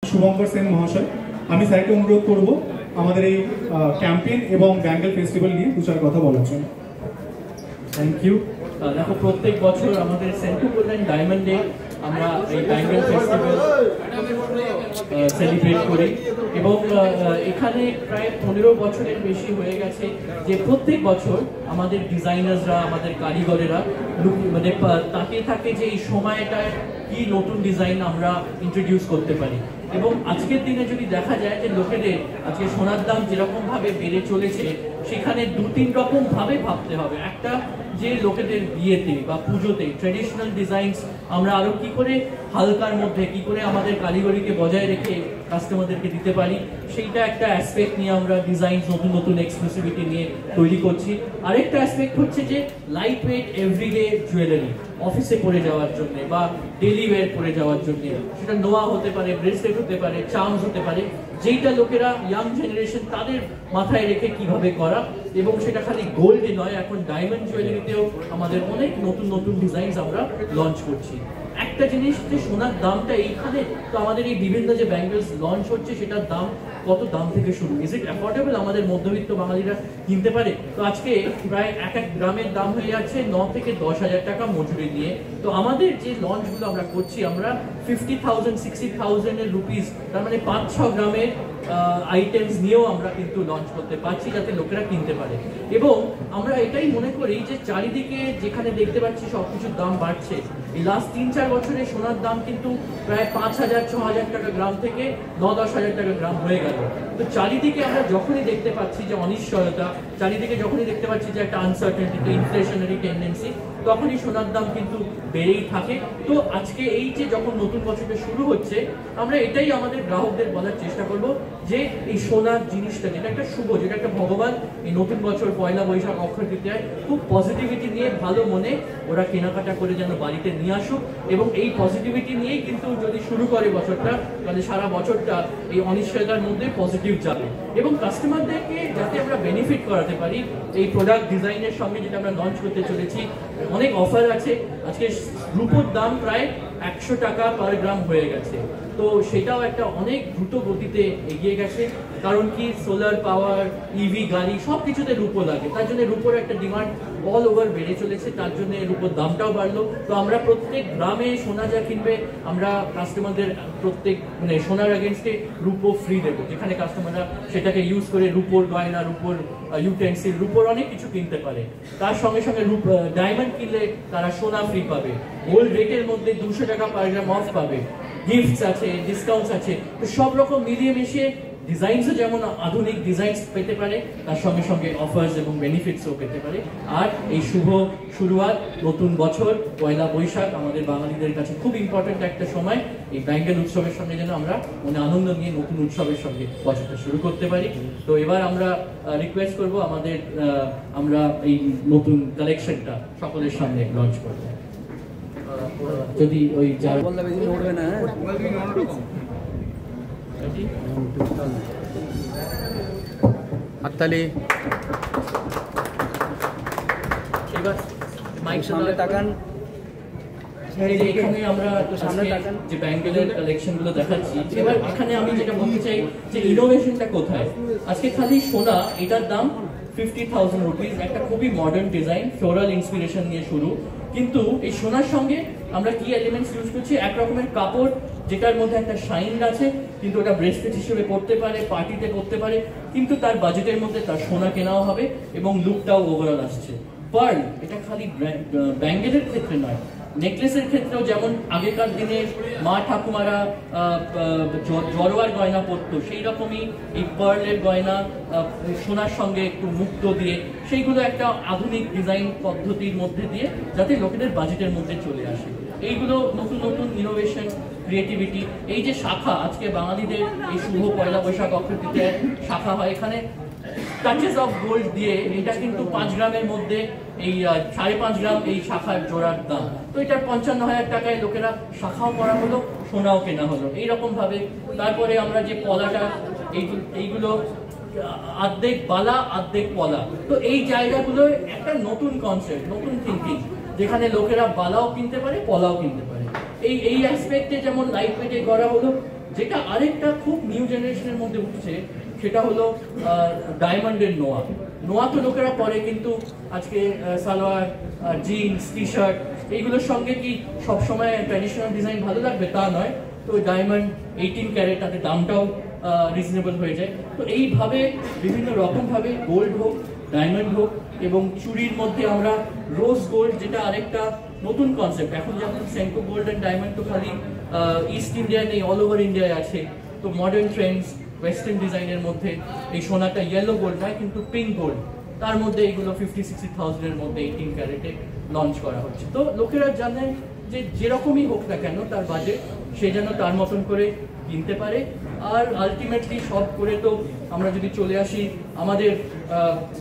শুভঙ্কর সেন মহাশয়, আমি স্যারকে অনুরোধ করব আমাদের এই ক্যাম্পেইন এবং ব্যাঙ্গেল ফেস্টিভ্যাল নিয়ে দু চার কথা বলার জন্য। Thank you. দেখো, প্রত্যেক বছর আমাদের সেন্টু গোল্ডেন ডায়মন্ডে আমরা এই ব্যাঙ্গেল ফেস্টিভ্যাল সেলিব্রেট করি এবং এখানে প্রায় 15 বছরের বেশি হয়ে গেছে যে প্রত্যেক বছর আমাদের ডিজাইনার্সরা, আমাদের কারিগরেরা মানে তাকিয়ে থাকে যে এই সময়টায় কি নতুন ডিজাইন আমরা ইন্ট্রোডিউস করতে পারি। এবং আজকের দিনে যদি দেখা যায় যে লোকেদের আজকে সোনার দাম যেরকম ভাবে বেড়ে চলেছে, সেখানে 2-3 রকম ভাবে ভাবতে হবে। একটা, যে লোকেদের বিয়েতে বা পুজোতে ট্রেডিশনাল ডিজাইনস আমরা আরো কি করে হালকার মধ্যে কি করে আমাদের কারিগরিকে বজায় রেখে কাস্টমারদেরকে দিতে পারি, সেইটা একটা অ্যাসপেক্ট নিয়ে আমরা ডিজাইন নতুন নতুন এক্সক্লুসিভিটি নিয়ে তৈরি করছি। আরেকটা অ্যাসপেক্ট হচ্ছে যে লাইট ওয়েট এভরিডে জুয়েলারি, অফিসে পরে যাওয়ার জন্য বা ডেলি ওয়্যার পরে যাওয়ার জন্য, সেটা নোয়া হতে পারে, ব্রেসলেট হতে পারে, চার্মস হতে পারে, যেইটা লোকেরা ইয়াং জেনারেশন তাদের মাথায় রেখে কিভাবে করা। এবং সেটা খালি গোল্ডে নয়, এখন ডায়মন্ড জুয়েলারিতেও আমাদের অনেক নতুন নতুন ডিজাইনস আমরা লঞ্চ করছি। একটা জিনিস, যে সোনার দামটা এইখানে তো আমাদের এই বিভিন্ন যে ব্যাঙ্গেলস লঞ্চ হচ্ছে সেটার দাম কত দাম থেকে শুরু, ইজ ইট অ্যাফোর্ডেবল, আমাদের মধ্যবিত্ত বাঙালিরা কিনতে পারে? তো আজকে প্রায় এক গ্রামের দাম হয়ে যাচ্ছে 9 থেকে 10,000 টাকা মজুরি দিয়ে। তো আমাদের যে লঞ্চগুলো আমরা করছি, আমরা 50,000 60,000 রুপিস, তার মানে 5-6 গ্রামের আইটেমস নিয়েও আমরা কিন্তু লঞ্চ করতে পারছি যাতে লোকেরা কিনতে পারে। এবং আমরা এটাই মনে করি যে চারিদিকে যেখানে দেখতে পাচ্ছি সবকিছুর দাম বাড়ছে, এই লাস্ট 3-4 বছরে সোনার দাম কিন্তু প্রায় 5,000-6,000 টাকা গ্রাম থেকে 9-10,000 টাকা গ্রাম হয়ে গেল। তো চারিদিকে আমরা যখনই দেখতে পাচ্ছি যে অনিশ্চয়তা, চারিদিকে যখনই দেখতে পাচ্ছি যে একটা আনসার্টেনিটি, ইনফ্লেশনারি টেন্ডেন্সি, তখনই সোনার দাম কিন্তু বেড়েই থাকে। তো আজকে এই যে যখন নতুন বছরটা শুরু হচ্ছে, আমরা এটাই আমাদের গ্রাহকদের বলার চেষ্টা করব যে এই সোনার জিনিসটা যেটা একটা শুভ, যেটা একটা ভগবান, এই নতুন বছর পয়লা বৈশাখ অক্ষয় তৃতীয়ায় খুব পজিটিভিটি নিয়ে ভালো মনে ওরা কেনাকাটা করে যেন বাড়িতে নিয়ে আসুক। এবং এই পজিটিভিটি নিয়েই কিন্তু যদি শুরু করে বছরটা, তাহলে সারা বছরটা এই অনিশ্চয়তার মধ্যে পজিটিভ যাবে। এবং কাস্টমারদেরকে যাতে আমরা বেনিফিট করাতে পারি, এই প্রোডাক্ট ডিজাইনের সঙ্গে যেটা আমরা লঞ্চ করতে চলেছি, অনেক অফার আছে। আজকে রূপোর দাম প্রায় 100 টাকা পার গ্রাম হয়ে গেছে, তো সেটাও একটা অনেক দ্রুত গতিতে এগিয়ে গেছে। কারণ কি, সোলার পাওয়ার, ইভি গাড়ি সব কিছুতে রূপো লাগে, তার জন্য রূপোর একটা ডিমান্ড অল ওভার বেড়ে চলেছে, তার জন্য রূপোর দামটাও বাড়লো। তো আমরা প্রত্যেক গ্রামে সোনা যা কিনবে, আমরা কাস্টমারদের প্রত্যেক মানে সোনার এগেনস্টে রূপো ফ্রি দেবো, যেখানে কাস্টমাররা সেটাকে ইউজ করে রূপোর গয়না, রূপোর ইউটেন্সিল, রূপোর অনেক কিছু কিনতে পারে। তার সঙ্গে সঙ্গে ডায়মন্ড কিনলে তারা সোনা ফ্রি পাবে, গোল্ড রেটের মধ্যে 200 টাকা পার গ্রাম অফ পাবে, গিফটস আছে, ডিসকাউন্টস আছে। তো সব রকম মিলিয়ে মিশিয়ে ডিজাইনসও যেমন আধুনিক ডিজাইনস পেতে পারে, তার সঙ্গে সঙ্গে অফার্স এবং বেনিফিটসও পেতে পারে। আর এই শুভ শুরুয়াত, নতুন বছর পয়লা বৈশাখ আমাদের বাঙালিদের কাছে খুব ইম্পর্টেন্ট একটা সময়। এই ব্যাঙ্গেল উৎসবের সঙ্গে যেন আমরা মনে আনন্দ নিয়ে নতুন উৎসবের সঙ্গে বছরটা শুরু করতে পারি। তো এবার আমরা রিকোয়েস্ট করব আমরা এই নতুন কালেকশনটা সকলের সামনে লঞ্চ করব। যদি ওই যার উঠবে না হাততালি, সামনে তাকান। এখানে আমরা সামনে তাকান যে ব্যাঙ্গেলের কালেকশন গুলো দেখাচ্ছি। এবার এখানে আমি যেটা বলতে চাই যে ইনোভেশনটা কোথায়। আজকে খালি সোনা, এটার দাম 50,000 রুপিস, একটা খুবই মডার্ন ডিজাইন, ফ্লোরাল ইন্সপিরেশন নিয়ে শুরু। কিন্তু এই সোনার সঙ্গে আমরা কি এলিমেন্টস ইউজ করছি, এক রকমের কাপড় যেটার মধ্যে একটা শাইন আছে, কিন্তু ওটা ব্রেসলেট হিসেবে পড়তে পারে, পার্টিতে পড়তে পারে, কিন্তু তার বাজেটের মধ্যে তার সোনা কেনাও হবে এবং লুকটাও ওভারঅল আসছে। পার্ল, এটা খালি ব্যাঙ্গেলের ক্ষেত্রে নয়, নেকলেসের ক্ষেত্রেও যেমন আগেকার দিনে মা ঠাকুমারা জড়োয়ার গয়না পরতো, সেই রকমই এই পার্লের গয়না সোনার সঙ্গে একটু মুক্ত দিয়ে, সেইগুলো একটা আধুনিক ডিজাইন পদ্ধতির মধ্যে দিয়ে যাতে লোকেদের বাজেটের মধ্যে চলে আসে। এইগুলো নতুন নতুন ইনোভেশন, ক্রিয়েটিভিটি। এই যে শাখা, আজকে বাঙালিদের এই শুভ পয়লা বৈশাখ অক্ষয় তৃতীয়ায় শাখা হয়, এখানে টাচেস অফ গোল্ড দিয়ে, এটা কিন্তু 5 গ্রামের মধ্যে এই 5.5 গ্রাম এই শাখার জোড়ার দাম। তো এটার 55,000 টাকায় লোকেরা শাখাও করা হলো, সোনাও কেনা হলো এইরকম ভাবে। তারপরে আমরা যে পলাটা, এইগুলো অর্ধেক বালা অর্ধেক পলা, তো এই জায়গাগুলো একটা নতুন কনসেপ্ট, নতুন থিঙ্কিং, যেখানে লোকেরা বালাও কিনতে পারে, পলাও কিনতে পারে। এই অ্যাসপেক্টে যেমন লাইট ওয়েটে করা হলো, যেটা আরেকটা খুব নিউ জেনারেশনের মধ্যে উঠছে সেটা হলো ডায়মন্ডের নোয়া। নোয়া তো লোকেরা পরে, কিন্তু আজকে সালোয়ার, জিন্স, টি শার্ট এইগুলোর সঙ্গে কি সবসময় ট্র্যাডিশনাল ডিজাইন ভালো লাগবে তা নয়। তো ডায়মন্ড 18 ক্যারেট, তাতে দামটাও রিজনেবল হয়ে যায়। তো এইভাবে বিভিন্ন রকমভাবে গোল্ড হোক, ডায়মন্ড হোক, এবং চুরির মধ্যে আমরা রোজ গোল্ড, যেটা আরেকটা নতুন কনসেপ্ট। এখন যেমন সেন্কো গোল্ড অ্যান্ড ডায়মন্ড তো খালি ইস্ট ইন্ডিয়ায় নেই, অল ওভার ইন্ডিয়ায় আছে। তো মডার্ন ট্রেন্ডস, ওয়েস্টার্ন ডিজাইনের মধ্যে এই সোনাটা ইয়েলো গোল্ড নয় কিন্তু পিঙ্ক গোল্ড, তার মধ্যে এগুলো 50-60,000-এর মধ্যে 18 ক্যারেটে লঞ্চ করা হচ্ছে। তো লোকেরা জানেন যে যেরকমই হোক না কেন তার বাজেট, সে যেন তার মতন করে কিনতে পারে। আর আলটিমেটলি সব করে তো আমরা যদি চলে আসি আমাদের